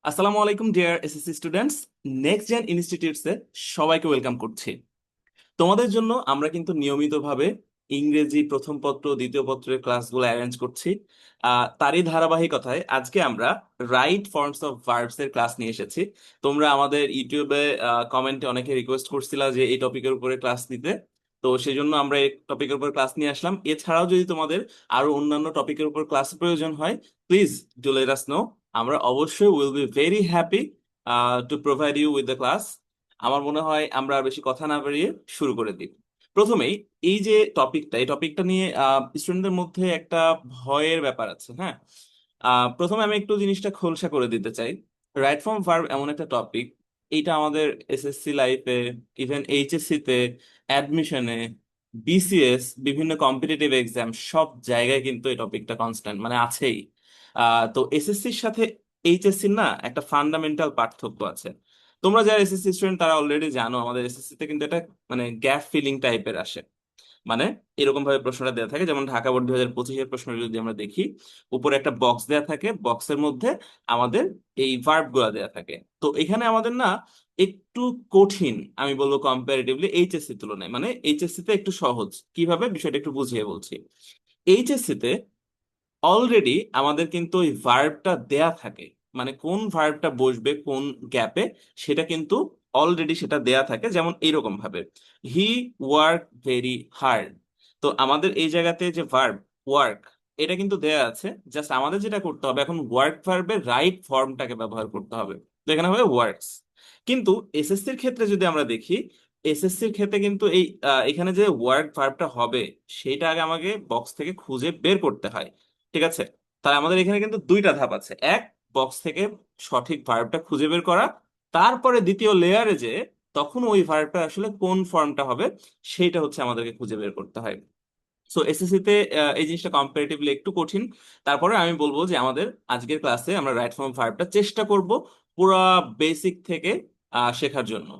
আসসালামু আলাইকুম dear SSC students. Next gen ইনস্টিটিউটসে সবাইকে ওয়েলকাম করছি। তোমাদের জন্য আমরা কিন্তু নিয়মিতভাবে ইংরেজি প্রথম পত্র দ্বিতীয় পত্রের ক্লাসগুলো অ্যারেঞ্জ করছি। তারই ধারাবাহিকতায় আজকে আমরা রাইট ফর্মস অফ ভার্বস এর ক্লাস নিয়ে এসেছি। তোমরা আমাদের ইউটিউবে কমেন্টে অনেকে রিকোয়েস্ট করছিলা যে এই টপিকের উপরে ক্লাস নিতে, তো সেই জন্য আমরা এই টপিকের উপর ক্লাস নিয়ে আসলাম। এছাড়াও যদি তোমাদের আরো অন্যান্য টপিকের উপর ক্লাস প্রয়োজন হয়, please do let us know. আমরা অবশ্যই will be very happy to provide you with the class. আমার মনে হয় আমরা আর বেশি কথা না বাড়িয়ে শুরু করে দিই। প্রথমেই এই যে এই টপিকটা নিয়ে স্টুডেন্টদের মধ্যে একটা ভয়ের ব্যাপার আছে, হ্যাঁ। প্রথমে আমি একটু জিনিসটা খোলসা করে দিতে চাই। রাইট ফর্ম ভার্ব এমন একটা টপিক, এইটা আমাদের এসএসসি লাইফে, ইভেন এইচএসসি তে, অ্যাডমিশনে, বিসিএস, বিভিন্ন কম্পিটিটিভ এক্সাম, সব জায়গায় কিন্তু এই টপিকটা কনস্ট্যান্ট মানে আছেই। তো এসএসসির সাথে এইচএসসি না একটা ফান্ডামেন্টাল পার্থক্য আছে। তোমরা যারা এসএসসি স্টুডেন্ট তারা অলরেডি জানো আমাদের এসএসসি তে কিন্তু এটা মানে গ্যাপ ফিলিং টাইপের আসে। মানে এরকম ভাবে প্রশ্নটা দেওয়া থাকে, যেমন ঢাকা বোর্ড 2025-এর প্রশ্ন যদি আমরা দেখি, উপরে একটা বক্স দেওয়া থাকে, বক্সের মধ্যে আমাদের এই ভার্ব গুলা দেওয়া থাকে। তো এখানে আমাদের না একটু কঠিন, আমি বলবো কম্পারেটিভলি এইচএসসি তুলনায়। মানে এইচএসসি তে একটু সহজ, কিভাবে বিষয়টা একটু বুঝিয়ে বলছি। এইচএসসি তে অলরেডি আমাদের কিন্তু ওই ভার্বটা দেয়া থাকে, মানে কোন ভার্বটা বসবে কোন গ্যাপে, সেটা কিন্তু অলরেডি সেটা দেয়া থাকে। যেমন এইরকম ভাবে, হি ওয়ার্ক ভেরি হার্ড। তো আমাদের এই জায়গাতে যে ভার্ব ওয়ার্ক, এটা কিন্তু দেয়া আছে। জাস্ট আমাদের যেটা করতে হবে এখন, ওয়ার্ক ভার্বের রাইট ফর্মটাকে ব্যবহার করতে হবে। তো এখানে হবে ওয়ার্কস। কিন্তু এসএসসির ক্ষেত্রে যদি আমরা দেখি, এসএসসির ক্ষেত্রে কিন্তু এখানে যে ওয়ার্ক ভার্বটা হবে, সেটা আগে আমাকে বক্স থেকে খুঁজে বের করতে হয়। ঠিক আছে? তাহলে আমাদের এখানে কিন্তু দুইটা ধাপ আছে। এক, বক্স থেকে সঠিক ভার্বটা খুঁজে বের করা। তারপরে দ্বিতীয় লেয়ারে যে তখন ওই ভার্বটা আসলে কোন ফর্মটা হবে, সেইটা হচ্ছে আমাদেরকে খুঁজে বের করতে হয়। সো এসএসসি তে এই জিনিসটা কম্পারেটিভলি একটু কঠিন। তারপরে আমি বলবো যে আমাদের আজকের ক্লাসে আমরা রাইট ফর্ম ভার্বটা চেষ্টা করব পুরা বেসিক থেকে শেখার জন্য।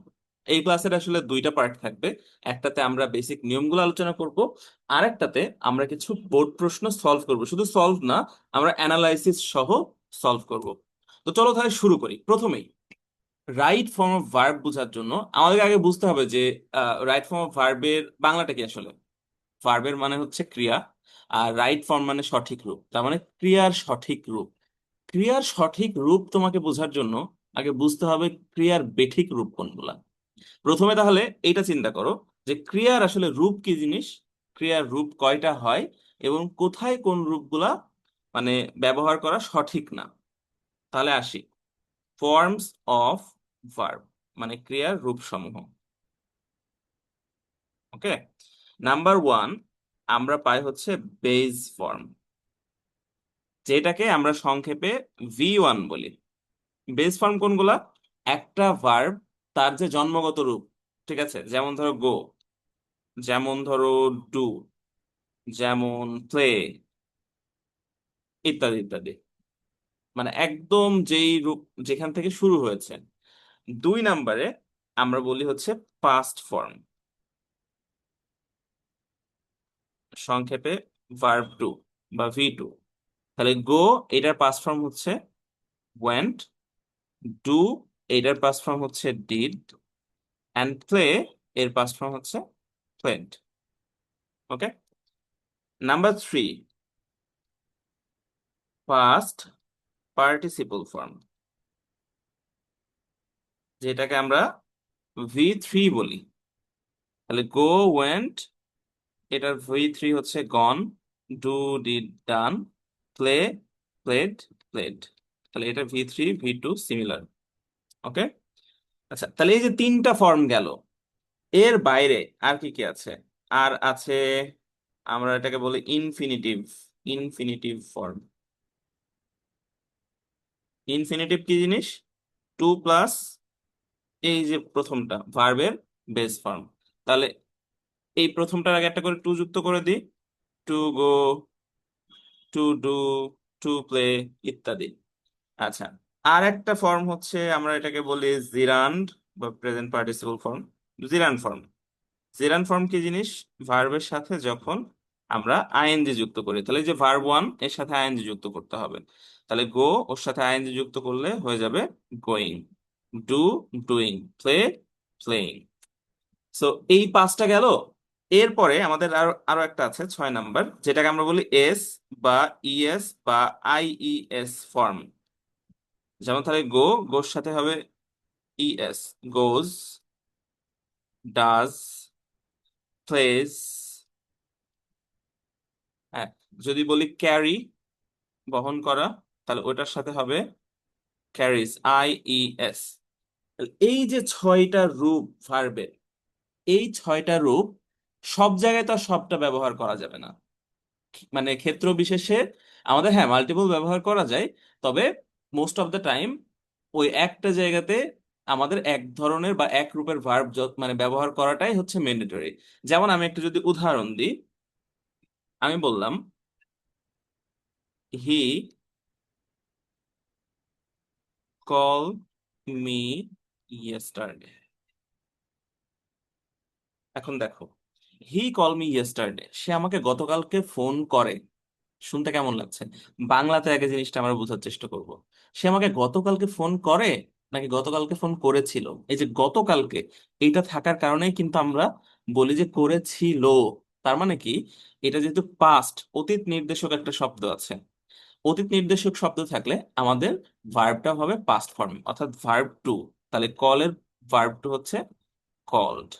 এই ক্লাসের আসলে দুইটা পার্ট থাকবে। একটাতে আমরা বেসিক নিয়মগুলো আলোচনা করব, আর একটাতে আমরা কিছু বোর্ড প্রশ্ন সলভ করব। শুধু সলভ না, আমরা অ্যানালাইসিস সহ সলভ করব। তো চলো তাহলে শুরু করি। প্রথমেই রাইট ফর্ম অফ ভার্ব বোঝার জন্য আমাদের আগে বুঝতে হবে যে রাইট ফর্ম অফ ভার্বের বাংলাটা কি আসলে। ভার্বের মানে হচ্ছে ক্রিয়া, আর রাইট ফর্ম মানে সঠিক রূপ। তার মানে ক্রিয়ার সঠিক রূপ। ক্রিয়ার সঠিক রূপ তোমাকে বোঝার জন্য আগে বুঝতে হবে ক্রিয়ার বেঠিক রূপ কোনগুলা। প্রথমে তাহলে এইটা চিন্তা করো যে ক্রিয়ার আসলে রূপ কি জিনিস, ক্রিয়ার রূপ কয়টা হয়, এবং কোথায় কোন রূপগুলা মানে ব্যবহার করা সঠিক না। তাহলে আসি, ফর্মস অফ ভার্ব মানে ক্রিয়ার রূপ সমূহ। ওকে, নাম্বার ওয়ান আমরা পাই হচ্ছে বেজ ফর্ম, যেটাকে আমরা সংক্ষেপে V1 বলি। বেস ফর্ম কোনগুলা? একটা ভার্ব তার যে জন্মগত রূপ, ঠিক আছে, যেমন ধরো গো, যেমন ধরো ডু, যেমন প্লে, ইত্যাদি ইত্যাদি। মানে একদম যেই রূপ যেখান থেকে শুরু হয়েছে। দুই নাম্বারে আমরা বলি হচ্ছে পাস্ট ফর্ম, সংক্ষেপে ভার্ব টু বা V2। তাহলে গো এটার পাস্ট ফর্ম হচ্ছে ওয়েন্ট, ডু এটার পাস্ট ফর্ম হচ্ছে ডিড, অ্যান্ড প্লে এর পাস্ট ফর্ম হচ্ছে played. Okay, number three past participle form, যেটাকে আমরা V3 বলি। তাহলে গো ওয়েন্ট এটার V3 হচ্ছে gone, do did done, play played played. তাহলে এটা V3 V2 সিমিলার। ওকে, আচ্ছা তাহলে এই যে তিনটা ফর্ম গেল, এর বাইরে আর কি কি আছে? আর আছে, আমরা এটাকে বলি ইনফিনিটিভ। Infinitive form. ইনফিনিটিভ কি জিনিস? টু প্লাস এই যে প্রথমটা ভার্বের বেস ফর্ম। তাহলে এই প্রথমটার আগে একটা করে টু যুক্ত করে দিই, to go, to do, to play, ইত্যাদি। আচ্ছা, আর একটা ফর্ম হচ্ছে আমরা এটাকে বলি জিরান্ড বা present participle form. জিরান্ড form. জিরান্ড form কি জিনিস? ভার্বের সাথে যখন আমরা আইএনজি যুক্ত করি, তাহলে এই যে ভার্ব ওয়ান এর সাথে আইএনজি যুক্ত করতে হবে। তাহলে গো ওর সাথে আইএনজি যুক্ত করলে হয়ে যাবে going. Do, doing. Play, playing. So এই পাঁচটা গেল। এরপরে আমাদের আরো আরো একটা আছে 6 নাম্বার, যেটাকে আমরা বলি এস বা ইএস বা আইইএস ফর্ম। যেমন তাহলে গো, গোর সাথে হবে ইএস, গোজ, ডাজ, প্লেজ। হ্যাঁ, যদি বলি ক্যারি, বহন করা, তাহলে ওটার সাথে হবে ক্যারিজ, আইইএস। এই যে 6টা রূপ ভার্বের, এই 6টা রূপ সব জায়গায় তো আর সবটা ব্যবহার করা যাবে না। মানে ক্ষেত্র বিশেষে আমাদের হ্যাঁ মাল্টিপল ব্যবহার করা যায়, তবে মোস্ট অফ দ্য টাইম ওই একটা জায়গাতে আমাদের এক ধরনের বা এক রূপের ভার্ব মানে ব্যবহার করাটাই হচ্ছে ম্যান্ডেটরি। যেমন আমি একটা যদি উদাহরণ দিই, আমি বললাম হি কল মি ইয়েস্টারডে। এখন দেখো, হি কল মি ইয়েস্টারডে, সে আমাকে গতকালকে ফোন করে। শুনতে কেমন লাগছে? বাংলাতে আগে জিনিসটা আমরা বোঝার চেষ্টা করব। সে আমাকে গতকালকে ফোন করে নাকি গতকালকে ফোন করেছিল? এই যে গতকালকে, এইটা থাকার কারণেই কিন্তু আমরা বলি যে করেছিল। তার মানে কি, এটা যেহেতু পাস্ট, অতীত নির্দেশক একটা শব্দ আছে, অতীত নির্দেশক শব্দ থাকলে আমাদের ভার্বটা হবে পাস্ট ফর্ম, অর্থাৎ ভার্ব টু। তাহলে কলের ভার্ব টু হচ্ছে কল্ড।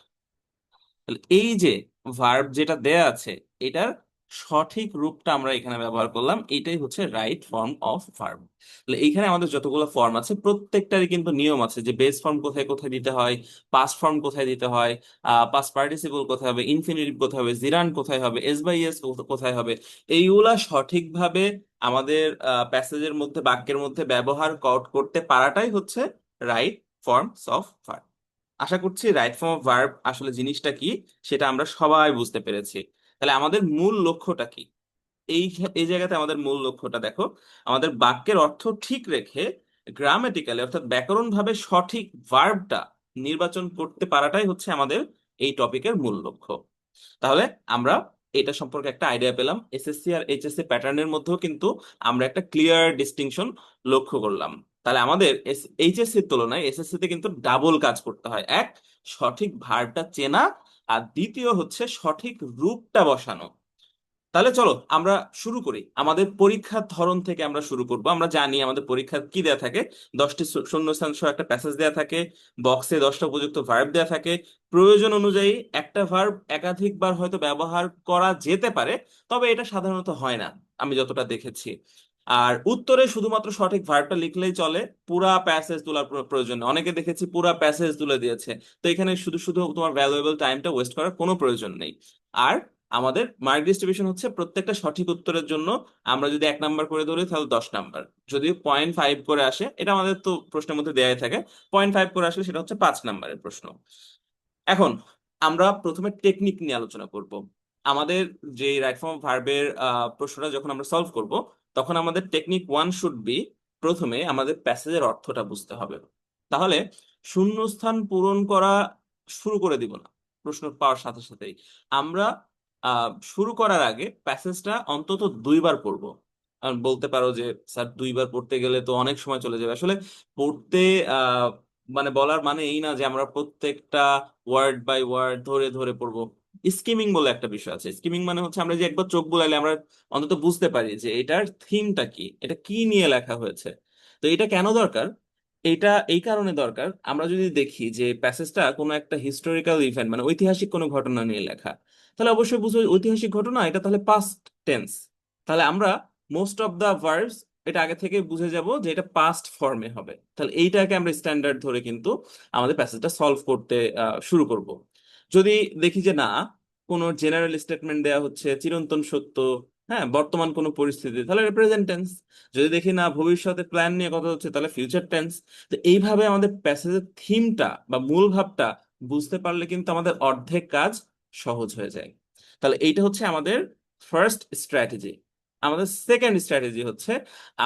তাহলে এই যে ভার্ব যেটা দেয়া আছে, এটার সঠিক রূপটা আমরা এখানে ব্যবহার করলাম, এটাই হচ্ছে রাইট ফর্ম অফ ভার্ব। তাহলে এইখানে আমাদের যতগুলো ফর্ম আছে প্রত্যেকটারই কিন্তু নিয়ম আছে, যে বেস ফর্ম কোথায় কোথায় দিতে হয়, পাস্ট ফর্ম কোথায় দিতে হয়, পাস্ট পার্টিসিপল কোথায় হবে, ইনফিনিটিভ কোথায় হবে, জিরান্ড কোথায় হবে, এস বাই এস কোথায় হবে। এইগুলা সঠিকভাবে আমাদের প্যাসেজের মধ্যে, বাক্যের মধ্যে ব্যবহার করতে পারাটাই হচ্ছে রাইট ফর্মস অফ ভার্ব। আশা করছি রাইট ফর্ম অফ ভার্ব আসলে জিনিসটা কি সেটা আমরা সবাই বুঝতে পেরেছি। তাহলে আমাদের মূল লক্ষ্যটা কি? এই এই জায়গাতে আমাদের মূল লক্ষ্যটা দেখো, আমাদের বাক্যের অর্থ ঠিক রেখে গ্রামেটিক্যালি অর্থাৎ ব্যাকরণ ভাবে সঠিক ভার্বটা নির্বাচন করতে পারাটাই হচ্ছে আমাদের এই টপিকের মূল লক্ষ্য। তাহলে আমরা এটা সম্পর্কে একটা আইডিয়া পেলাম। এসএসসি আর এইচএসসি প্যাটার্নের মধ্যেও কিন্তু আমরা একটা ক্লিয়ার ডিস্টিংশন লক্ষ্য করলাম। তাহলে আমাদের এইচএসসি র তুলনায় এসএসসি তে কিন্তু ডাবল কাজ করতে হয়। এক, সঠিক ভার্বটা চেনা, আর দ্বিতীয় হচ্ছে সঠিক রূপটা বসানো। তাহলে চলো আমরা শুরু করি। আমাদের পরীক্ষার ধরন থেকে আমরা শুরু করব। আমরা জানি আমাদের পরীক্ষা কি দেয়া থাকে, 10টি শূন্যস্থান সহ একটা প্যাসেজ দেয়া থাকে, বক্সে 10টা উপযুক্ত ভার্ব দেয়া থাকে। প্রয়োজন অনুযায়ী একটা ভার্ব একাধিকবার হয়তো ব্যবহার করা যেতে পারে, তবে এটা সাধারণত হয় না আমি যতটা দেখেছি। আর উত্তরে শুধুমাত্র সঠিক ভার্বটা লিখলেই চলে, পুরা প্যাসেজ তোলার প্রয়োজন নেই। অনেকে দেখেছি পুরা প্যাসেজ তুলে দিয়েছে, তো এখানে শুধু শুধু তোমার ভ্যালুয়েবল টাইমটা ওয়েস্ট করার কোনো প্রয়োজন নেই। আর আমাদের মার্ক ডিস্ট্রিবিউশন হচ্ছে প্রত্যেকটা সঠিক উত্তরের জন্য আমরা যদি 1 নাম্বার করে ধরি তাহলে 10 নাম্বার, যদি 0.5 করে আসে, এটা আমাদের তো প্রশ্নের মধ্যে দেয়াই থাকে, 0.5 করে আসলে সেটা হচ্ছে 5 নাম্বারের প্রশ্ন। এখন আমরা প্রথমে টেকনিক নিয়ে আলোচনা করব। আমাদের যে রাইট ফর্ম ভার্বের প্রশ্নটা যখন আমরা সলভ করব, তখন আমাদের টেকনিক ওয়ান শুড বি, প্রথমে আমাদের প্যাসেজের অর্থটা বুঝতে হবে। তাহলে শূন্যস্থান পূরণ করা শুরু করে দিব না প্রশ্ন পাওয়ার সাথে সাথেই। আমরা শুরু করার আগে প্যাসেজটা অন্তত 2বার পড়বো। আর বলতে পারো যে স্যার 2বার পড়তে গেলে তো অনেক সময় চলে যাবে। আসলে পড়তে মানে বলার মানে এই না যে আমরা প্রত্যেকটা ওয়ার্ড বাই ওয়ার্ড ধরে ধরে পড়বো। স্কিমিং বলে একটা বিষয় আছে। স্কিমিং মানে হচ্ছে আমরা যে একবার চোখ বুলাইলে আমরা অন্তত বুঝতে পারি যে এটার থিমটা কি, এটা কি নিয়ে লেখা হয়েছে। তো এটা কেন দরকার? এটা এই কারণে দরকার, আমরা যদি দেখি যে প্যাসেজটা কোনো একটা হিস্টোরিক্যাল ইভেন্ট মানে ঐতিহাসিক কোনো ঘটনা নিয়ে লেখা, তাহলে অবশ্যই বুঝবো ঐতিহাসিক ঘটনা, এটা তাহলে পাস্ট টেন্স। তাহলে আমরা মোস্ট অফ দা ভার্বস এটা আগে থেকে বুঝে যাব যে এটা পাস্ট ফর্মে হবে। তাহলে এইটাকে আমরা স্ট্যান্ডার্ড ধরে কিন্তু আমাদের প্যাসেজটা সলভ করতে শুরু করব। যদি দেখি যে না, কোনো জেনারেল স্টেটমেন্ট দেওয়া হচ্ছে, চিরন্তন সত্য, হ্যাঁ বর্তমান কোনো পরিস্থিতি, তাহলে প্রেজেন্ট টেন্স। যদি দেখি না ভবিষ্যতে প্ল্যান নিয়ে কথা হচ্ছে, তাহলে ফিউচার টেন্স। তো এইভাবে আমাদের প্যাসেজের থিমটা বা মূল ভাবটা বুঝতে পারলে কিন্তু আমাদের অর্ধেক কাজ সহজ হয়ে যায়। তাহলে এইটা হচ্ছে আমাদের ফার্স্ট স্ট্র্যাটেজি। আমাদের সেকেন্ড স্ট্র্যাটেজি হচ্ছে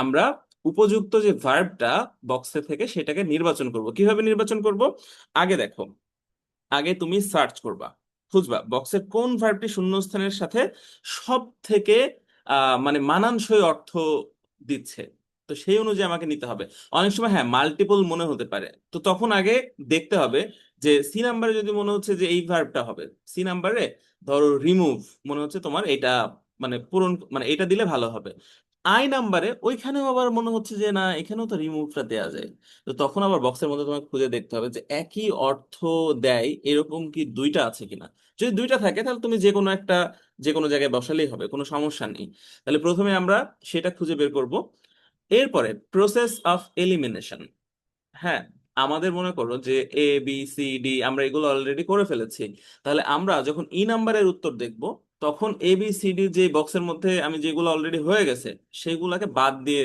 আমরা উপযুক্ত যে ভার্বটা বক্সে থেকে সেটাকে নির্বাচন করব। কিভাবে নির্বাচন করব? আগে দেখো, আগে তুমি সার্চ করবা, খুঁজবা বক্সের কোন ভার্বটি শূন্যস্থানের সাথে সব থেকে মানে মানানসই অর্থ দিচ্ছে। তো সেই অনুযায়ী আমাকে নিতে হবে। অনেক সময় হ্যাঁ মাল্টিপল মনে হতে পারে, তো তখন আগে দেখতে হবে যে সি নাম্বারে যদি মনে হচ্ছে যে এই ভার্বটা হবে, সি নাম্বারে ধরো রিমুভ মনে হচ্ছে তোমার এটা মানে পূরণ মানে এটা দিলে ভালো হবে। আই নাম্বারে ওইখানেও আবার মনে হচ্ছে যে না এখানেও তো রিমুভটা দেওয়া যায়। তো তখন আবার বক্সের মধ্যে তোমাকে খুঁজে দেখতে হবে যে একই অর্থ দেয় এরকম কি দুইটা আছে কিনা। যদি দুইটা থাকে তাহলে তুমি যে কোনো একটা যে কোনো জায়গায় বসালেই হবে, কোনো সমস্যা নেই। তাহলে প্রথমে আমরা সেটা খুঁজে বের করব। এরপরে প্রসেস অফ এলিমিনেশন। হ্যাঁ, আমাদের মনে করো যে এ বি সি ডি আমরা এগুলো অলরেডি করে ফেলেছি। তাহলে আমরা যখন ই নাম্বারের উত্তর দেখব, তখন এ বি সি ডি যে বক্সের মধ্যে আমি যেগুলো অলরেডি হয়ে গেছে সেগুলোকে বাদ দিয়ে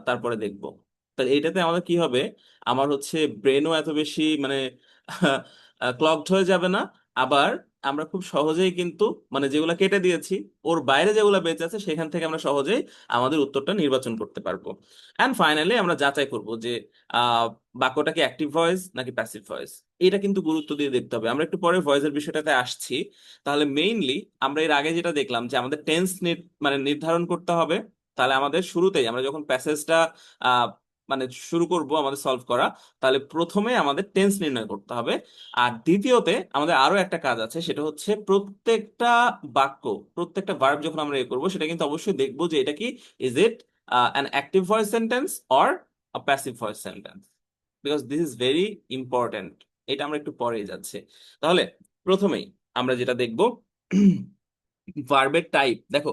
তারপরে দেখব। তাহলে এইটাতে আমাদের কি হবে, আমার হচ্ছে ব্রেনও এত বেশি মানে ক্লগড হয়ে যাবে না। আবার আমরা খুব সহজেই কিন্তু মানে যেগুলো কেটে দিয়েছি ওর বাইরে যেগুলো বেঁচে আছে সেখান থেকে আমরা সহজেই আমাদের উত্তরটা নির্বাচন করতে পারবো। অ্যান্ড ফাইনালি আমরা যাচাই করব যে আহ বাক্যটা কি অ্যাক্টিভ ভয়েস নাকি প্যাসিভ ভয়েস। এটা কিন্তু গুরুত্ব দিয়ে দেখতে হবে, আমরা একটু পরে ভয়েসের বিষয়টাতে আসছি। তাহলে মেইনলি আমরা এর আগে যেটা দেখলাম যে আমাদের টেন্স মানে নির্ধারণ করতে হবে। তাহলে আমাদের শুরুতেই আমরা যখন প্যাসেজটা আহ মানে শুরু করব আমাদের সলভ করা, তাহলে প্রথমে আমাদের টেন্স নির্ণয় করতে হবে। আর দ্বিতীয়তে আমাদের আরো একটা কাজ আছে, সেটা হচ্ছে প্রত্যেকটা বাক্য, প্রত্যেকটা ভার্ব যখন আমরা করবো সেটা কিন্তু অবশ্যই দেখবো যে এটা কি is it an active voice sentence or a passive voice sentence, because this is very important. এটা আমরা একটু পরেই যাচ্ছি। তাহলে প্রথমেই আমরা যেটা দেখব ভার্বের টাইপ। দেখো,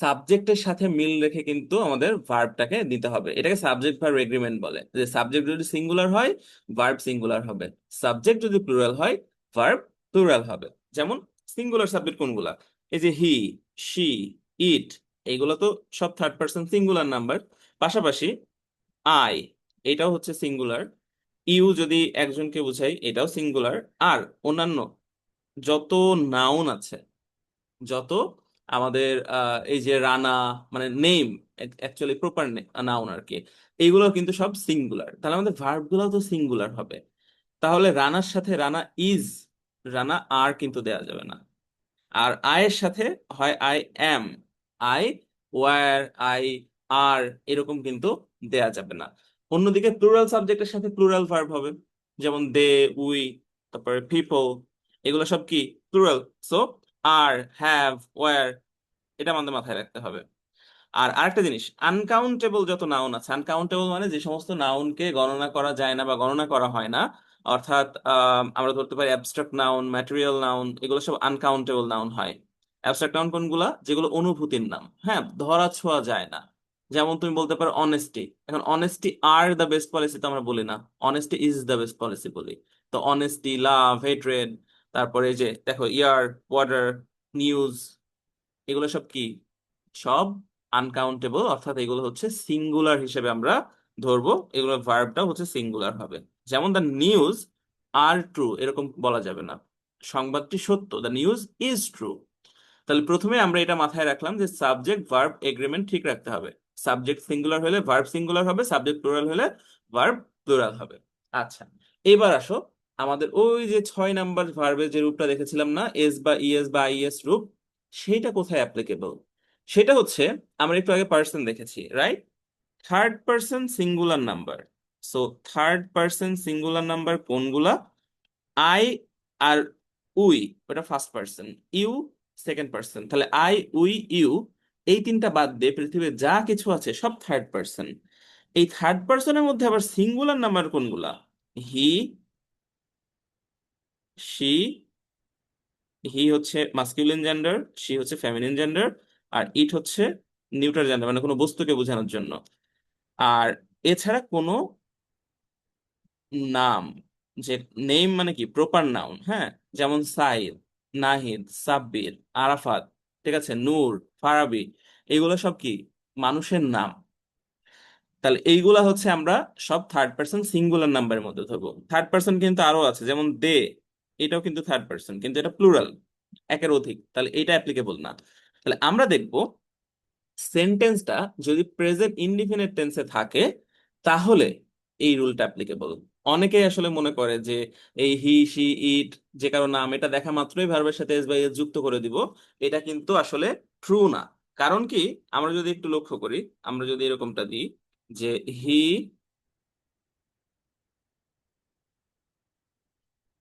সাবজেক্টের সাথে মিল রেখে কিন্তু আমাদের ভার্বটাকে দিতে হবে। এটাকে সাবজেক্ট ভার্ব এগ্রিমেন্ট বলে, যে সাবজেক্ট যদি সিঙ্গুলার হয় ভার্ব সিঙ্গুলার হবে, সাবজেক্ট যদি প্লুরাল হয় ভার্ব প্লুরাল হবে। যেমন সিঙ্গুলার সাবজেক্ট কোনগুলা, এই যে হি, শি, ইট, এইগুলো তো সব থার্ড পার্সন সিঙ্গুলার নাম্বার। পাশাপাশি আই, এটাও হচ্ছে সিঙ্গুলার। ইউ যদি একজনকে বোঝাই এটাও সিঙ্গুলার। আর অন্যান্য যত নাউন আছে, যত আমাদের এই যে রানা মানে নেম, অ্যাকচুয়ালি প্রপার নাউন আর কি, এইগুলো কিন্তু সব সিঙ্গুলার। তাহলে আমাদের ভার্ব গুলো তো সিঙ্গুলার হবে। তাহলে রানার সাথে রানা ইজ, রানা আর কিন্তু দেয়া যাবে না। আর আয়ের সাথে হয় I am, I were, I are, এরকম কিন্তু দেয়া যাবে না। অন্যদিকে প্লুরাল সাবজেক্টের সাথে প্লুরাল ভার্ব হবে, যেমন দে, উই, তারপরে পিপল, এগুলো সব কি plural. So are, have, were, এটা আমাদের মাথায় রাখতে হবে। আর আরেকটা জিনিস, আনকাউন্টেবল যত নাউন আছে, আনকাউন্টেবল মানে যে সমস্ত নাউনকে গণনা করা যায় না বা গণনা করা হয় না, অর্থাৎ আমরা ধরতে পারি অ্যাবস্ট্রাক্ট নাউন, ম্যাটেরিয়াল নাউন, এগুলো সব আনকাউন্টেবল নাউন হয়। অ্যাবস্ট্রাক্ট নাউন কোনগুলা, যেগুলো অনুভূতির নাম, হ্যাঁ ধরা ছোঁয়া যায় না। যেমন তুমি বলতে পারো অনেস্টি, এখন honesty are the best policy তো আমরা বলি না, honesty is the best policy বলি। তো অনেস্টি, লাভ, হেট্রেড, তারপরে এই যে দেখো ইয়ার, ওয়াটার, নিউজ, এগুলো সব কি, সব আনকাউন্টেবল, অর্থাৎ এগুলো হচ্ছে সিঙ্গুলার হিসেবে আমরা ধরবো। এগুলো ভার্বটা হচ্ছে সিঙ্গুলার হবে। যেমন দ্য নিউজ আর ট্রু, এরকম বলা যাবে না, সংবাদটি সত্য, দ্য নিউজ ইজ ট্রু। তাহলে প্রথমে আমরা এটা মাথায় রাখলাম যে সাবজেক্ট ভার্ব এগ্রিমেন্ট ঠিক রাখতে হবে। সাবজেক্ট সিঙ্গুলার হলে ভার্ব সিঙ্গুলার হবে, সাবজেক্ট প্লুরাল হলে ভার্ব প্লুরাল হবে। আচ্ছা, এবার আসো আমাদের ওই যে 6 নাম্বার ভার্বের যে রূপটা দেখেছিলাম না, এস বা ইএস বা আইএস রূপ, সেটা কোথায় অ্যাপ্লিকেবল। সেটা হচ্ছে, আমরা একটু আগে পার্সন দেখেছি right, third person singular number. So third person singular number কোনগুলা, আই আর উই ওটা first person, you second person. তাহলে আই, উই, ইউ, এই তিনটা বাদ দিয়ে পৃথিবীর যা কিছু আছে সব থার্ড পার্সন। এই থার্ড পার্সনের মধ্যে আবার সিঙ্গুলার নাম্বার কোনগুলা, হি, শি, হি হচ্ছে মাস্কুলিন জেন্ডার, শি হচ্ছে ফেমিনিন জেন্ডার, আর ইট হচ্ছে নিউট্রাল জেন্ডার মানে কোনো বস্তুকে বোঝানোর জন্য। আর এছাড়া কোনো নাম, যে নেম মানে কি প্রপার নাউন, হ্যাঁ, যেমন সাইদ, নাহিদ, সাব্বির, আরাফাত, ঠিক আছে, নূর, ফারাবি, এগুলো সব কি মানুষের নাম। তাহলে এইগুলা হচ্ছে আমরা সব থার্ড পার্সন সিঙ্গুলার নাম্বারের মধ্যে ধরবো। থার্ড পার্সন কিন্তু আরো আছে, যেমন দে, এটাও কিন্তু থার্ড পার্সন কিন্তু এটা প্লুরাল, একের অধিক, তাহলে এটা অ্যাপ্লিকেবল না। তাহলে আমরা দেখবো সেন্টেন্সটা যদি প্রেজেন্ট ইনডিফিনিট টেন্সে থাকে তাহলে এই রুলটা অ্যাপ্লিকেবল। অনেকেই আসলে মনে করে যে এই হি, শি, ইট, যে কারো নাম, এটা দেখা মাত্রই ভার্বের সাথে এস বা এস যুক্ত করে দিব। এটা কিন্তু আসলে ট্রু না। কারণ কি, আমরা যদি একটু লক্ষ্য করি, আমরা যদি এরকমটা দিই যে হি,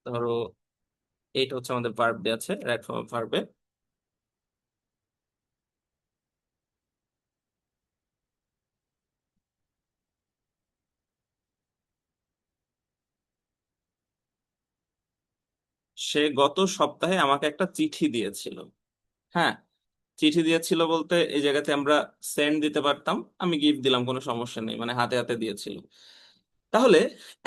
ধরো এইটা হচ্ছে আমাদের ভার্ব দেওয়া আছে, রাইট ফর্ম অফ ভার্বে। সে গত সপ্তাহে আমাকে একটা চিঠি দিয়েছিল। হ্যাঁ, চিঠি দিয়েছিল বলতে এই জায়গাতে আমরা সেন্ড দিতে পারতাম, আমি গিফট দিলাম, কোনো সমস্যা নেই, মানে হাতে হাতে দিয়েছিল। তাহলে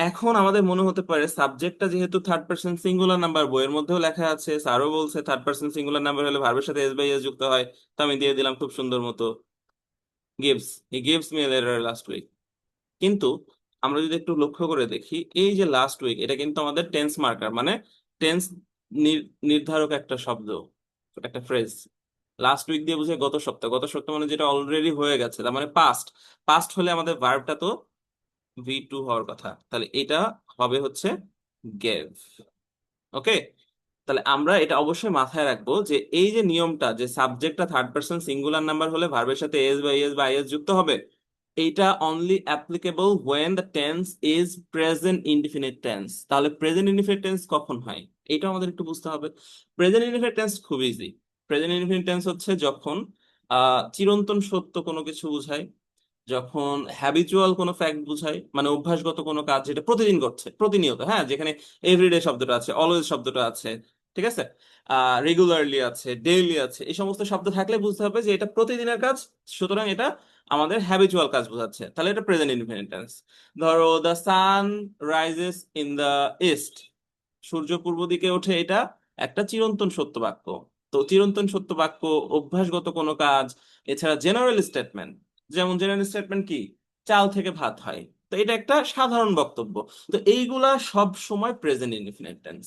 এখন আমাদের মনে হতে পারে সাবজেক্টটা যেহেতু থার্ড পার্সন সিঙ্গুলার নাম্বার, বইয়ের মধ্যেও লেখা আছে, স্যারও বলছে থার্ড পার্সন সিঙ্গুলার নাম্বার হলে ভার্বের সাথে এস বাই এস যুক্ত হয়, তো আমি দিয়ে দিলাম খুব সুন্দর মতো gives, he gives me a letter last week. কিন্তু আমরা যদি একটু লক্ষ্য করে দেখি, এই যে লাস্ট উইক, এটা কিন্তু আমাদের টেন্স মার্কার, মানে টেন্স নির্ধারক একটা শব্দ, একটা ফ্রেজ। লাস্ট উইক দিয়ে বুঝে গত সপ্তাহ, গত সপ্তাহ মানে যেটা অলরেডি হয়ে গেছে, তার মানে পাস্ট। পাস্ট হলে আমাদের ভার্বটা তো V2 হওয়ার কথা, তাহলে এটা হবে হচ্ছে গেভ। ওকে, তাহলে আমরা এটা অবশ্যই মাথায় রাখবো যে এই যে নিয়মটা, যে সাবজেক্টটা থার্ড পার্সন সিঙ্গুলার নাম্বার হলে ভার্বের সাথে এস বা এস বা আইএস যুক্ত হবে, এইটা only applicable when the tense is present indefinite tense. তাহলে প্রেজেন্ট ইনডিফিনিট টেন্স কখন হয়, এটা আমাদের একটু বুঝতে হবে। প্রেজেন্ট ইনডিফিনিট টেন্স খুব ইজি। প্রেজেন্ট ইনডিফিনিট টেন্স হচ্ছে যখন চিরন্তন সত্য কোনো কিছু বোঝায়, যখন হ্যাবিচুয়াল কোনো ফ্যাক্ট বোঝায়, মানে অভ্যাসগত কোনো কাজ যেটা প্রতিদিন করছে, প্রতিনিয়ত, হ্যাঁ, যেখানে এভরিডে শব্দটা আছে, অলওয়েজ শব্দটা আছে, ঠিক আছে, রেগুলারলি আছে, ডেইলি আছে, এই সমস্ত শব্দ থাকলে বুঝতে হবে যে এটা প্রতিদিনের কাজ, সুতরাং এটা আমাদের হ্যাবিচুয়াল কাজ বোঝাচ্ছে, তাহলে এটা প্রেজেন্ট ইনডিফিনিট টেন্স। ধরো the sun rises in the east, সূর্য পূর্ব দিকে ওঠে, এটা একটা চিরন্তন সত্য বাক্য। তো চিরন্তন সত্য বাক্য, অভ্যাসগত কোনো কাজ, এছাড়া জেনারেল স্টেটমেন্ট, যেমন জেনারেল স্টেটমেন্ট কি, চাল থেকে ভাত হয়, তো এটা একটা সাধারণ বক্তব্য। তো এইগুলা সব সময় প্রেজেন্ট ইনডিফিনিট টেন্স।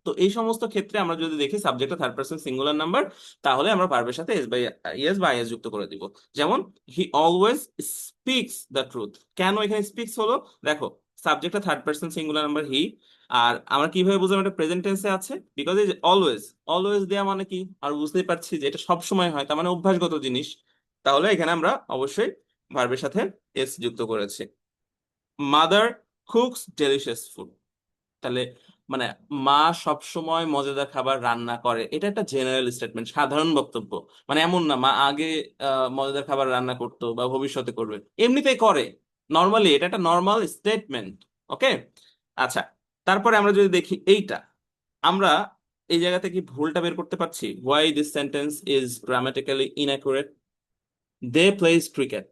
তো এই সমস্ত ক্ষেত্রে আমরা যদি দেখি সাবজেক্টটা থার্ড পারসন সিঙ্গুলার নাম্বার, তাহলে আমরা ভার্বের সাথে এস বাই ইয়েস বা আইএস যুক্ত করে দিব। যেমন he always speaks the truth. কেন এখানে স্পিক্স হলো, দেখো সাবজেক্টটা third person singular number he, আর আমরা কিভাবে বুঝলাম এটা প্রেজেন্ট টেন্সে আছে, বিকজ এই যে অলওয়েজ, অলওয়েজ দেয়া মানে কি, আর বুঝতেই পারছি যে এটা সব সময় হয়, তার মানে অভ্যাসগত জিনিস। তাহলে এখানে আমরা অবশ্যই ভার্বের সাথে এস যুক্ত করেছি। মাদার কুকস ডেলিশিয়াস ফুড, তাহলে মানে মা সব সময় মজাদার খাবার রান্না করে, এটা একটা জেনারেল স্টেটমেন্ট, সাধারণ বক্তব্য। মানে এমন না মা আগে মজাদার খাবার রান্না করতো বা ভবিষ্যতে করবে, এমনিতেই করে, নর্মালি, এটা একটা নর্মাল স্টেটমেন্ট। ওকে, আচ্ছা, তারপরে আমরা যদি দেখি এইটা, আমরা এই জায়গাতে কি ভুলটা বের করতে পারছি, why this sentence is grammatically inaccurate. They plays cricket,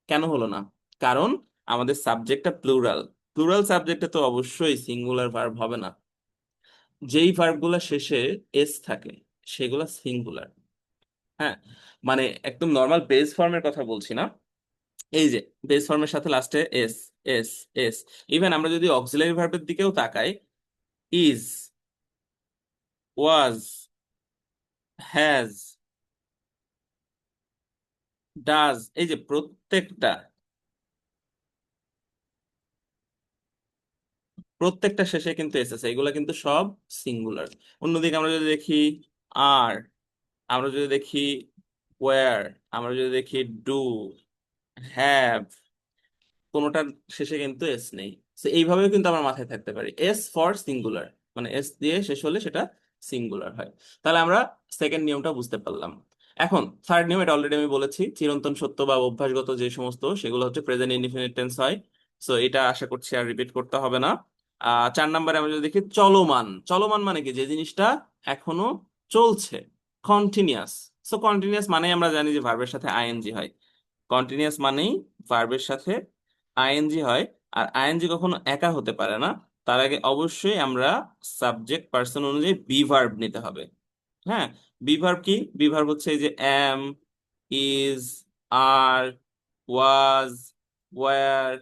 কেন হলো না, কারণ আমাদের সাবজেক্টটা প্লুরাল। প্লুরাল সাবজেক্টে তো অবশ্যই সিঙ্গুলার ভার্ব হবে না, যেই ভার্বগুলো শেষে এস থাকে সেগুলো সিঙ্গুলার। হ্যাঁ, মানে একদম নর্মাল বেস ফর্মের কথা বলছি না, এই যে বেস ফর্মের সাথে লাস্টে এস, এস, এস। ইভেন আমরা যদি অক্সিলারি ভার্বের দিকেও তাকাই, ইজ, ওয়াজ, হ্যাজ, ডাজ, এই যে প্রত্যেকটা, প্রত্যেকটা শেষে কিন্তু এস আছে, এগুলো কিন্তু সব সিঙ্গুলার। অন্যদিকে আমরা যদি দেখি আর, আমরা যদি দেখি ওয়্যার, আমরা যদি দেখি ডু, হ্যাভ, কোনোটার শেষে কিন্তু এস নেই। তো এইভাবেও কিন্তু আমরা মাথায় থাকতে পারি, এস ফর সিঙ্গুলার, মানে এস দিয়ে শেষ হলে সেটা সিঙ্গুলার হয়। তাহলে আমরা সেকেন্ড নিয়মটা বুঝতে পারলাম। এখন থার্ড নিয়ম, এটা অলরেডি আমি বলেছি, চিরন্তন সত্য বা অভ্যাসগত যে সমস্ত, সেগুলো হচ্ছে প্রেজেন্ট ইনডিফিনিট টেন্স হয়। সো এটা আশা করছি আর রিপিট করতে হবে না। 4 নম্বরে আমরা যদি দেখি চলমান, চলমান মানে কি, যে জিনিসটা এখনো চলছে, কন্টিনিউয়াস। সো কন্টিনিউয়াস মানে আমরা জানি যে ভার্বের সাথে আইএনজি হয়, কন্টিনিউয়াস মানেই ভার্বের সাথে আইএনজি হয়। আর আইএনজি কখনো একা হতে পারে না, তার আগে অবশ্যই আমরা সাবজেক্ট পার্সন অনুযায়ী বি ভার্ব নিতে হবে। হ্যাঁ, বি ভার্ব কি, বি ভার্ব হচ্ছে এই যে am, is, are, was, were,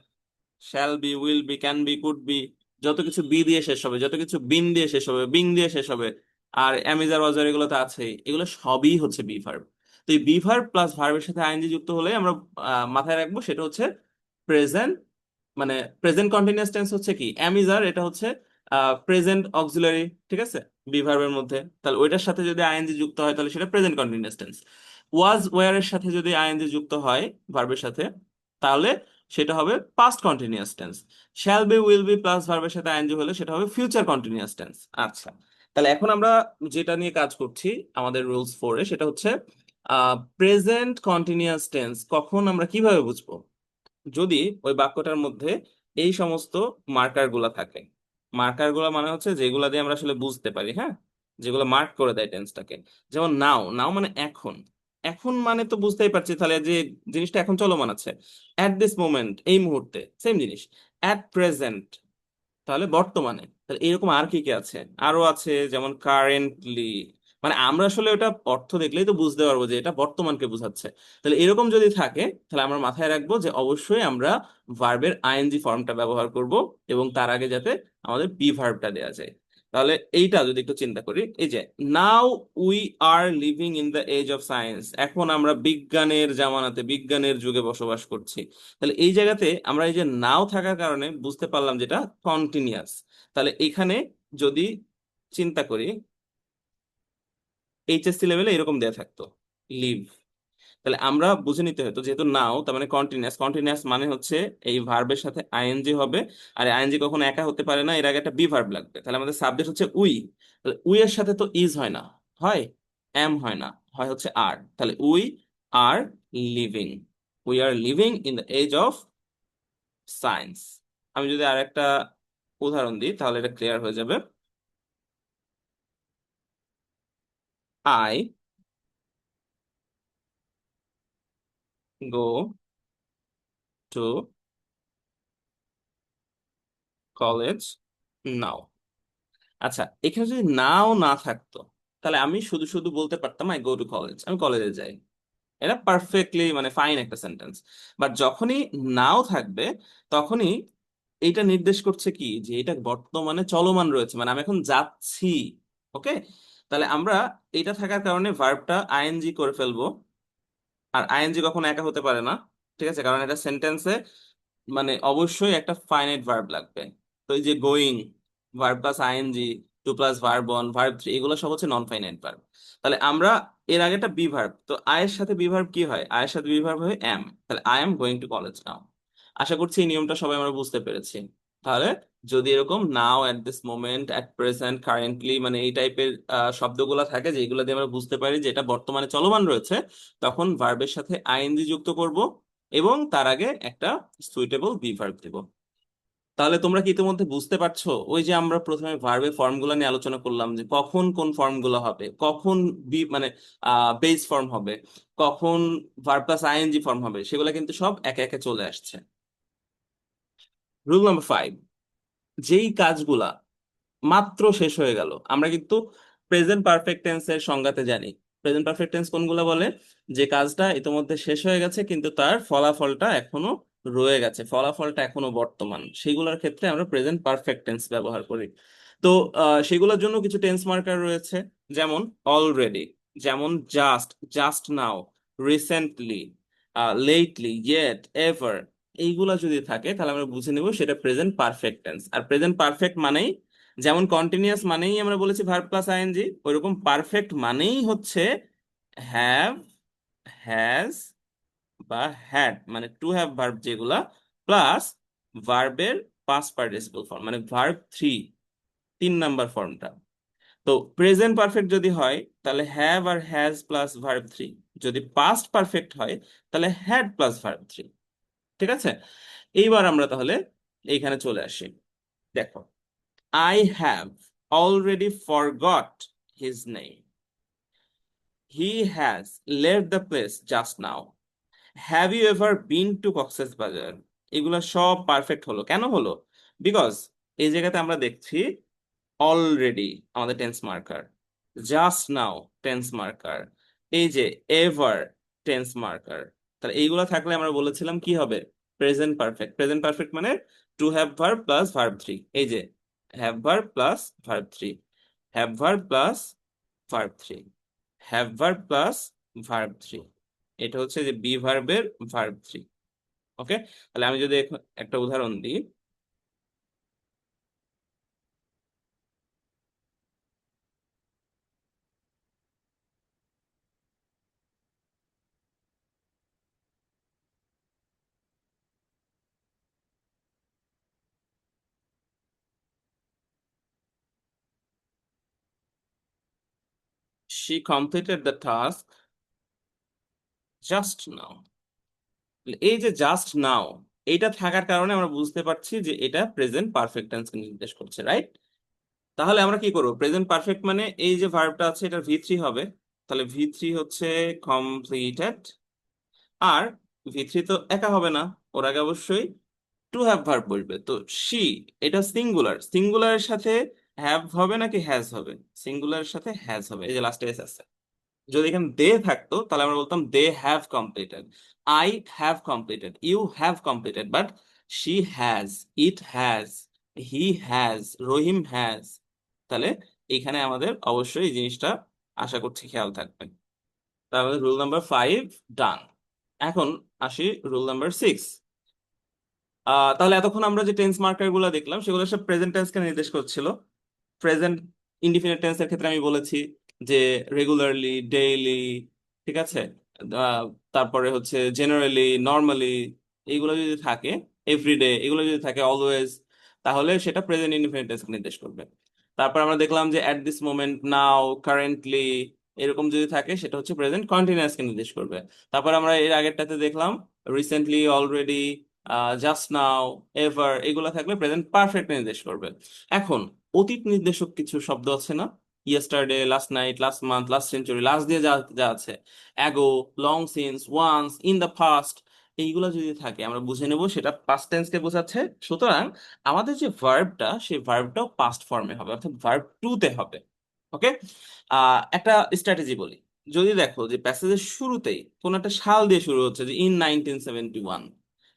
shall be, will be, can be, could be, যত কিছু বি দিয়ে শেষ হবে, যত কিছু বিন দিয়ে শেষ হবে, বিং দিয়ে শেষ হবে, আর অ্যামিজার ওয়াজার এগুলো তো আছেই, এগুলো সবই হচ্ছে বি ভার্ব। তো এই বি ভার্ব প্লাস ভার্বের সাথে আইএনজি যুক্ত হলে আমরা মাথায় রাখবো সেটা হচ্ছে প্রেজেন্ট, মানে প্রেজেন্ট কন্টিনিউয়াস টেন্স হচ্ছে কি, অ্যামিজার, এটা হচ্ছে প্রেজেন্ট অক্সিলারি, ঠিক আছে, বি ভার্বের মধ্যে। তাহলে ওইটার সাথে যদি আইএনজি যুক্ত হয় তাহলে সেটা প্রেজেন্ট কন্টিনিউয়াস টেন্স। ওয়াজ ওয়্যার এর সাথে যদি আইএনজি যুক্ত হয় ভার্বের সাথে, তাহলে সেটা হবে past continuous tense. Shall be will B plus ভার্বের সাথে আইএনজি হলে সেটা হবে ফিউচার কন্টিনিউয়াস টেন্স। আচ্ছা, তাহলে এখন আমরা যেটা নিয়ে কাজ করছি আমাদের রুলস 4-এ, সেটা হচ্ছে প্রেজেন্ট কন্টিনিউয়াস টেন্স কখন আমরা কিভাবে বুঝবো। যদি ওই বাক্যটার মধ্যে এই সমস্ত মার্কার গুলা থাকে। মার্কার গুলা মানে হচ্ছে যেগুলা দিয়ে আমরা আসলে বুঝতে পারি, হ্যাঁ, যেগুলো মার্ক করে দেয় টেন্সটাকে। যেমন নাও, নাও মানে এখন। এখন মানে তো বুঝতেই পারছি তাহলে যে জিনিসটা এখন চলমান আছে। অ্যাট দিস মোমেন্ট, এই মুহূর্তে, সেম জিনিস। অ্যাট প্রেজেন্ট, তাহলে বর্তমানে। তাহলে এরকম আর কি কি আছে, আরো আছে যেমন কারেন্টলি। মানে আমরা আসলে ওটা অর্থ দেখলেই তো বুঝতে পারবো যে এটা বর্তমানকে বোঝাচ্ছে। তাহলে এরকম যদি থাকে তাহলে আমরা মাথায় রাখবো যে অবশ্যই আমরা ভার্বের আইএনজি ফর্মটা ব্যবহার করব, এবং তার আগে যাতে আমাদের বি ভার্বটা দেওয়া যায়। তাহলে এইটা যদি একটু চিন্তা করি, এই যে now we are living in the age of science, এখন আমরা বিজ্ঞানের জামানাতে, বিজ্ঞানের যুগে বসবাস করছি। তাহলে এই জায়গাতে আমরা এই যে নাও থাকার কারণে বুঝতে পারলাম যেটা কন্টিনিউয়াস। তাহলে এখানে যদি চিন্তা করি, এইচএসসি লেভেলে এরকম দেয়া থাকতো লিভ, তাহলে আমরা বুঝে নিতে হতো যেহেতু নাও তার মানে কন্টিনিউয়াস। কন্টিনিউয়াস মানে হচ্ছে এই ভার্বের সাথে আইএনজি হবে। আর আইএনজি কখনো একা হতে পারে না, এর আগে একটা বি ভার্ব লাগবে। তাহলে আমাদের সাবজেক্ট হচ্ছে উই। তাহলে উই এর সাথে তো ইজ হয় না, হয় এম হয় না, হয় হচ্ছে আর। তাহলে we are living, we are living in the age of science. আমি যদি আর একটা উদাহরণ দিই তাহলে এটা ক্লিয়ার হয়ে যাবে। আই গো টু কলেজ নাও। আচ্ছা, এখানে যদি নাও না থাকতো তাহলে আমি শুধু শুধু বলতে পারতাম আই গো টু কলেজ, আমি কলেজে যাই। এটা পারফেক্টলি মানে ফাইন একটা সেন্টেন্স। বাট যখনই নাও থাকবে তখনই এটা নির্দেশ করছে কি যে এটা বর্তমানে চলমান রয়েছে, মানে আমি এখন যাচ্ছি। ওকে, তাহলে আমরা এটা থাকার কারণে ভার্বটা আইএনজি করে ফেলবো। আর আইএনজি কখনো একা হতে পারে না, ঠিক আছে, কারণ এটা সেন্টেন্সে মানে অবশ্যই একটা ফাইনাইট ভার্ব লাগবে। তো এই যে going, verb plus ING, to plus verb one, verb three, এগুলো সব হচ্ছে নন ফাইনাইট ভার্ব। তাহলে আমরা এর আগে একটা বি ভার্ব, তো আয়ের সাথে বি ভার্ব কি হয়, আয়ের সাথে বি ভার্ব হয় এম। তাহলে I am going to college now. আশা করছি এই নিয়মটা সবাই আমরা বুঝতে পেরেছি। তাহলে যদি এরকম now, at this moment, at present, currently, মানে এই টাইপের শব্দগুলো থাকে যেগুলো দিয়ে আমরা বুঝতে পারি যে এটা বর্তমানে চলমান রয়েছে, তখন ভার্বের সাথে আইএনজি যুক্ত করব এবং তার আগে একটা সুইটেবল বি ভার্ব দেব। তাহলে তোমরা কি ইতিমধ্যে বুঝতে পারছো ওই যে আমরা প্রথমে ভার্বের ফর্মগুলো নিয়ে আলোচনা করলাম যে কখন কোন ফর্মগুলো হবে, কখন বি মানে বেস ফর্ম হবে, কখন ভার্ব প্লাস আইএনজি ফর্ম হবে, সেগুলো কিন্তু সব একে একে চলে আসছে। রুল নাম্বার 5, যেই কাজগুলা মাত্র শেষ হয়ে গেল, আমরা কিন্তু প্রেজেন্ট পারফেক্ট টেন্সের সংজ্ঞাতে জানি। প্রেজেন্ট পারফেক্ট টেন্স কোনগুলা বলে, যে কাজটা ইতিমধ্যে শেষ হয়ে গেছে কিন্তু তার ফলাফলটা এখনো রয়ে গেছে, ফলাফলটা এখনো বর্তমান, সেগুলোর ক্ষেত্রে আমরা প্রেজেন্ট পারফেক্ট টেন্স ব্যবহার করি। তো সেগুলোর জন্য কিছু টেন্স মার্কার রয়েছে, যেমন অলরেডি, যেমন just, just now, recently, lately, yet, ever. এইগুলা যদি থাকে তাহলে আমরা বুঝে নেব সেটা প্রেজেন্ট পারফেক্ট টেন্স। আর প্রেজেন্ট পারফেক্ট মানেই, যেমন কন্টিনিউয়াস মানেই আমরা বলেছি ভার্ব প্লাস আইএনজি, ওইরকম পারফেক্ট মানেই হচ্ছে হ্যাভ, হ্যাজ বা হ্যাড, মানে টু হ্যাভ ভার্ব যেগুলা, প্লাস ভার্বের পাস্ট পার্টিসিপল ফর্ম মানে ভার্ব থ্রি, 3 নাম্বার ফর্মটা। তো প্রেজেন্ট পারফেক্ট যদি হয় তাহলে হ্যাভ আর হ্যাজ প্লাস ভার্ব থ্রি, যদি পাস্ট পারফেক্ট হয় তাহলে হ্যাড প্লাস ভার্ব থ্রি। ঠিক আছে, এইবার আমরা তাহলে এইখানে চলে আসি। দেখো, I have already forgot his name. He has left the place just now. Have you ever been to Cox's Bazar? এগুলা সব পারফেক্ট হলো, কেন হলো? বিকজ এই জায়গাতে আমরা দেখছি অলরেডি আমাদের tense marker, just now tense marker, এই যে এভার টেন্স মার্কার। তাহলে এইগুলা থাকলে আমরা বলেছিলাম কি হবে, প্রেজেন্ট পারফেক্ট। প্রেজেন্ট পারফেক্ট মানে to have verb plus verb three, এই যে have verb plus verb three, have verb plus verb three, have verb plus verb three. এটা হচ্ছে যে বি ভার্বের ভার্ব থ্রি। ওকে, তাহলে আমি যদি একটা উদাহরণ দিই। she completed the task just now। এই যে জাস্ট নাও, এটা থাকার কারণে আমরা বুঝতে পারছি যে এটা প্রেজেন্ট পারফেক্ট টেন্সকে নির্দেশ করছে, রাইট? তাহলে আমরা কি করবো? প্রেজেন্ট পারফেক্ট মানে এই যে ভার্বটা আছে এটা ভি3 হবে। তাহলে ভি3 হচ্ছে কমপ্লিটেড। আর ভি3 তো একা হবে না, ওর আগে অবশ্যই টু হ্যাভ ভার্ব বলবে। তো শি, এটা সিঙ্গুলার, সিঙ্গুলারের সাথে হ্যাভ হবে নাকি হ্যাজ হবে? সিঙ্গুলারের সাথে হ্যাজ হবে, এই যে লাস্টে এস আছে। যদি এখানে দে থাকতো তাহলে আমরা বলতাম they have completed, I have completed, you have completed. But she has, it has, he has, Rahim has. তাহলে এখানে আমাদের অবশ্যই এই জিনিসটা আশা করছি খেয়াল থাকবে। তাহলে রুল নাম্বার 5 ডান। এখন আসি রুল নাম্বার 6। তাহলে এতক্ষণ আমরা যে টেন্স মার্কার গুলো দেখলাম সেগুলো সব প্রেজেন্ট টেন্সকে নির্দেশ করছিল। প্রেজেন্ট ইনডিফিনিট টেন্সের ক্ষেত্রে আমি বলেছি যে রেগুলারলি, ডেইলি, ঠিক আছে, তারপরে হচ্ছে জেনারেলি, নর্মালি, এইগুলো যদি থাকে, এভরিডে, এগুলো যদি থাকে, অলওয়েজ, তাহলে সেটা প্রেজেন্ট ইনডিফিনিট টেন্সকে নির্দেশ করবে। তারপর আমরা দেখলাম যে at this moment, now, currently, এরকম যদি থাকে সেটা হচ্ছে প্রেজেন্ট কন্টিনিউয়াসকে নির্দেশ করবে। তারপর আমরা এর আগেরটাতে দেখলাম recently, already, just now, ever, এগুলো থাকলে প্রেজেন্ট পারফেক্ট নির্দেশ করবে। এখন অতীত নির্দেশক কিছু শব্দ আছে না? Yesterday, last night, last month, last century, last দিয়ে যা যা আছে, ago, long since, once, in the past, এইগুলো যদি থাকে আমরা বুঝে নেব সেটা পাস্ট টেন্সকে বোঝাচ্ছে। সুতরাং আমাদের যে ভার্বটা, সেই ভার্বটাও পাস্ট ফর্মে হবে, অর্থাৎ ভার্ব টু তে হবে। ওকে। একটা স্ট্র্যাটেজি বলি। যদি দেখো যে প্যাসেজের শুরুতেই কোন একটা সাল দিয়ে শুরু হচ্ছে, যে ইন 1971,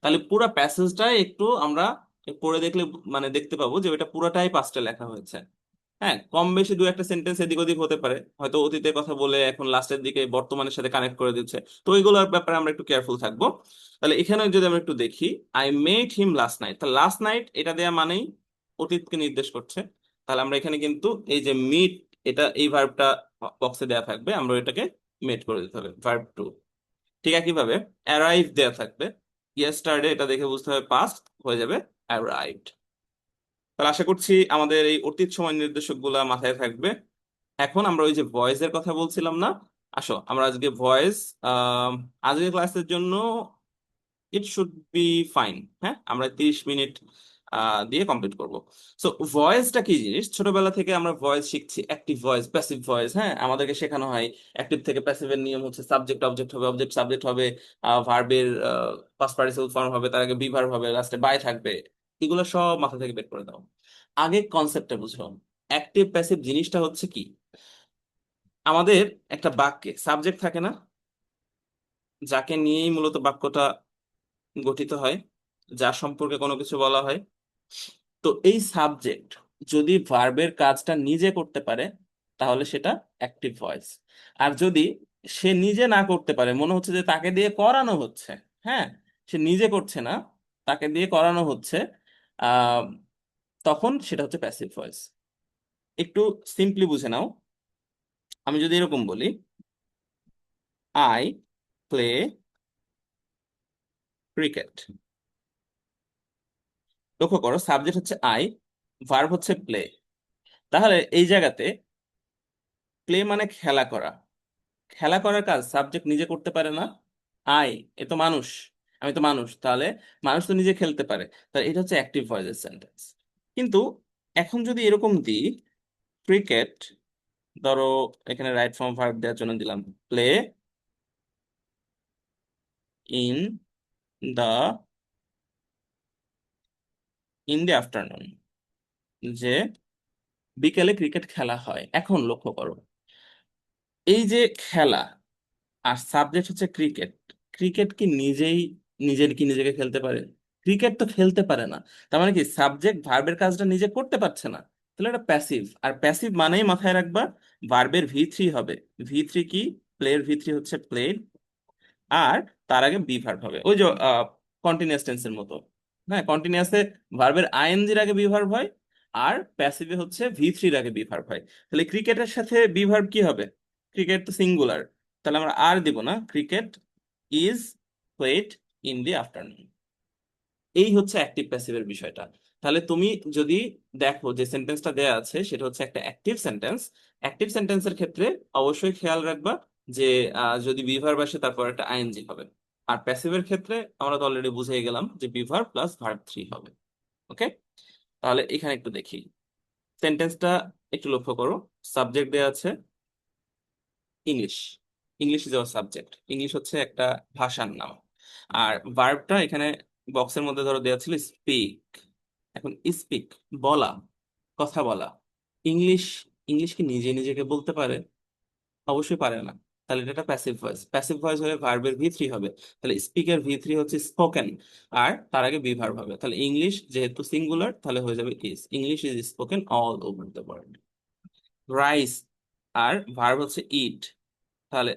তাহলে পুরো প্যাসেজটাই একটু আমরা পড়ে দেখলে মানে দেখতে পাবো যে ওটা পুরোটাই পাস্টে লেখা হয়েছে। হ্যাঁ, কম বেশি দু একটা সেন্টেন্স এদিক ওদিক হতে পারে, হয়তো অতীতের কথা বলে এখন লাস্টের দিকে বর্তমানের সাথে কানেক্ট করে দিচ্ছে। তো ওইগুলোর ব্যাপারে আমরা একটু কেয়ারফুল থাকবো। তাহলে এখানে যদি আমরা একটু দেখি, I met him last night, তাহলে লাস্ট নাইট এটা দেয়া মানেই অতীতকে নির্দেশ করছে। তাহলে আমরা এখানে কিন্তু এই যে মিট, এটা এই ভার্বটা বক্সে দেয়া থাকবে, আমরা এটাকে মেট করে দিতে হবে, ভার্ব টু। ঠিক একইভাবে অ্যারাইভ দেয়া থাকবে, ইয়েস্টারডে, এটা দেখে বুঝতে হবে পাস্ট, হয়ে যাবে অ্যারাইভড। তাহলে আশা করছি আমাদের এই অতীত সময় নির্দেশক গুলা মাথায় থাকবে। এখন আমরা ওই যে ভয়েসের কথা বলছিলাম না, আসো আমরা আজকে ভয়েস, আজকের ক্লাসের জন্য ইট শুড বি ফাইন। হ্যাঁ, আমরা 30 মিনিট দিয়ে কমপ্লিট করব। সো ভয়েসটা কি জিনিস? ছোটবেলা থেকে আমরা ভয়েস শিখছি, অ্যাক্টিভ ভয়েস, প্যাসিভ ভয়েস। হ্যাঁ, আমাদেরকে শেখানো হয় অ্যাক্টিভ থেকে প্যাসিভের নিয়ম হচ্ছে সাবজেক্ট অবজেক্ট হবে, অবজেক্ট সাবজেক্ট হবে, ভার্বের পাস্ট পার্টিসিপল ফর্ম হবে, তার আগে বি ভার্ব হবে, লাস্টে বাই থাকবে। এগুলো সব মাথা থেকে বের করে দাও। আগে কনসেপ্টটা বুঝো। অ্যাক্টিভ প্যাসিভ জিনিসটা হচ্ছে কি? আমাদের একটা বাক্যে সাবজেক্ট থাকে না, যাকে নিয়েই মূলত বাক্যটা গঠিত হয়, যার সম্পর্কে কোনো কিছু বলা হয়। তো এই সাবজেক্ট যদি ভার্বের কাজটা নিজে করতে পারে তাহলে সেটা অ্যাক্টিভ ভয়েস। আর যদি সে নিজে না করতে পারে, মনে হচ্ছে যে তাকে দিয়ে করানো হচ্ছে, হ্যাঁ, সে নিজে করছে না, তাকে দিয়ে করানো হচ্ছে, আহ তখন সেটা হচ্ছে প্যাসিভ ভয়েস। একটু সিম্পলি বুঝে নাও। আমি যদি এরকম বলি, আই প্লে ক্রিকেট, লক্ষ্য করো সাবজেক্ট হচ্ছে আই, ভার্ব হচ্ছে প্লে। তাহলে এই জায়গাতে প্লে মানে খেলা করা, খেলা করার কাজ সাবজেক্ট নিজে করতে পারে না। আই, এ তো মানুষ, আমি তো মানুষ, তাহলে মানুষ তো নিজে খেলতে পারে, তাহলে এটা হচ্ছে অ্যাক্টিভ ভয়েসের সেন্টেন্স। কিন্তু এখন যদি এরকম দিই, ক্রিকেট, ধরো এখানে রাইট ফর্ম ভার্ব দেওয়ার জন্য দিলাম প্লে ইন দা আফটারনুন, যে বিকেলে ক্রিকেট খেলা হয়। এখন লক্ষ্য করো এই যে খেলা, আর সাবজেক্ট হচ্ছে ক্রিকেট। ক্রিকেট কি নিজেই নিজের কি নিজেকে খেলতে পারে? ক্রিকেট তো খেলতে পারে না। তার মানে কি সাবজেক্ট ভার্বের কাজটা নিজে করতে পারছে না, তাহলে এটা প্যাসিভ। আর প্যাসিভ মানেই মাথায় রাখবা ভার্বের ভি3 হবে। ভি3 কি? প্লের ভি3 হচ্ছে প্লেড, আর তার আগে বি ভার্ব হবে, ওই যে কন্টিনিউয়াস টেন্সের মতো। হ্যাঁ, কন্টিনিউয়াসে ভার্বের আইএনজির আগে বি ভার্ব হয়, আর প্যাসিভে হচ্ছে ভি3-র আগে বি ভার্ব হয়। তাহলে ক্রিকেটের সাথে বি ভার্ব কি হবে? ক্রিকেট তো সিঙ্গুলার, তাহলে আমরা আর দিব না, cricket is played in the afternoon. এই হচ্ছে অ্যাক্টিভ প্যাসিভের বিষয়টা। তাহলে তুমি যদি দেখো যে সেন্টেন্সটা দেয়া আছে সেটা হচ্ছে একটা অ্যাক্টিভ সেন্টেন্স, অ্যাক্টিভ সেন্টেন্সের ক্ষেত্রে অবশ্যই খেয়াল রাখবা যে যদি বি ভার্ব আসে তারপর একটা আইএনজি হবে। আর প্যাসিভের ক্ষেত্রে আমরা তো অলরেডি বুঝে গেলাম যে be verb plus verb three হবে। ওকে, তাহলে এখানে একটু দেখি সেন্টেন্সটা, একটু লক্ষ্য করো। সাবজেক্ট দেয়া আছে English, English is our subject, English হচ্ছে একটা ভাষার নাম। আর ভার্বটা এখানে বক্সের মধ্যে ধরো দেওয়া ছিল স্পিক। এখন স্পিক বলা, কথা বলা। ইংলিশ, ইংলিশ কি নিজে নিজেকে বলতে পারে? অবশ্যই পারে না। তাহলে এটা একটা প্যাসিভ ভয়েস, প্যাসিভ ভয়েস হলে ভার্বের ভি থ্রি হবে। তাহলে স্পিকের ভি থ্রি হচ্ছে স্পোকেন, আর তার আগে বি ভার্ব হবে। তাহলে ইংলিশ যেহেতু সিঙ্গুলার তাহলে হয়ে যাবে is, English is spoken all over the world. Rice, আর ভার্ব হচ্ছে ইট। তাহলে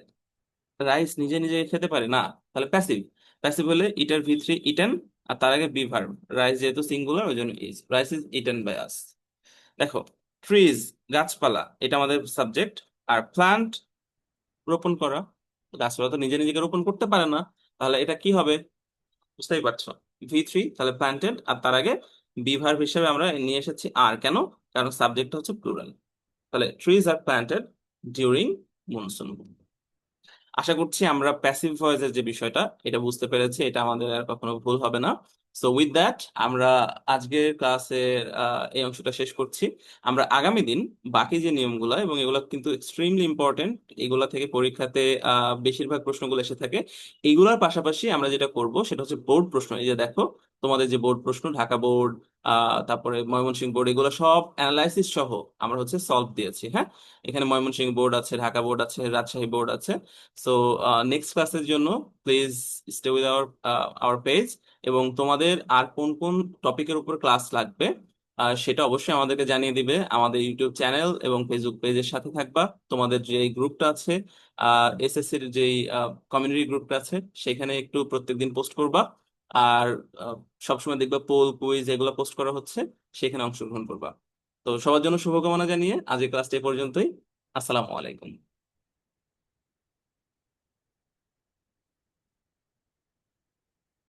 রাইস নিজে নিজে খেতে পারে না, তাহলে প্যাসিভ। প্যাসিভ হলে ইটার ভি থ্রি ইটেন, আর তার আগে বি ভার্ব। রাইস যেহেতু সিঙ্গুলার ওই জন্য is, rice is eaten by us. দেখো, ট্রিজ গাছপালা, এটা আমাদের সাবজেক্ট। আর প্লান্ট রোপণ করা, গাছপালা তো নিজে নিজেকে রোপণ করতে পারে না, তাহলে এটা কি হবে? বুঝতেই পারছো, ভি থ্রি, তাহলে প্ল্যান্টেড, আর তার আগে বি ভার্ব হিসেবে আমরা নিয়ে এসেছি আর, কেন? কারণ সাবজেক্টটা হচ্ছে প্লুরাল। তাহলে trees are planted during monsoon. আশা করছি আমরা প্যাসিভ ভয়েসের যে বিষয়টা এটা বুঝতে পেরেছি, এটা আমাদের আর কখনো ভুল হবে না। সো উইথ দ্যাট আমরা আজকের ক্লাসের এই অংশটা শেষ করছি। আমরা আগামী দিন বাকি যে নিয়মগুলো, এবং এগুলো কিন্তু এক্সট্রিমলি ইম্পর্টেন্ট, এগুলা থেকে পরীক্ষাতে বেশিরভাগ প্রশ্নগুলো এসে থাকে। এইগুলোর পাশাপাশি আমরা যেটা করব সেটা হচ্ছে বোর্ড প্রশ্ন। এই যে দেখো, তোমাদের যে বোর্ড প্রশ্ন, ঢাকা বোর্ড, তারপরে ময়মনসিংহ বোর্ড, এগুলো সব অ্যানালাইসিস সহ আমরা হচ্ছে সলভ দিয়েছি। হ্যাঁ, এখানে ময়মনসিংহ বোর্ড আছে, ঢাকা বোর্ড আছে, রাজশাহী বোর্ড আছে। সো নেক্সট ক্লাসের জন্য please stay with our page. এবং তোমাদের আর কোন কোন টপিকের উপর ক্লাস লাগবে সেটা অবশ্যই আমাদেরকে জানিয়ে দিবে। আমাদের ইউটিউব চ্যানেল এবং ফেসবুক পেজের সাথে থাকবা। তোমাদের যে গ্রুপটা আছে, এসএসসির যেই কমিউনিটি গ্রুপটা আছে, সেখানে একটু প্রত্যেকদিন পোস্ট করবা। আর আহ, সবসময় দেখবা পোল কুইজ এগুলো পোস্ট করা হচ্ছে, সেখানে অংশগ্রহণ করবা। তো সবার জন্য শুভকামনা জানিয়ে আজকের ক্লাসটা এই পর্যন্তই। আসসালামু আলাইকুম।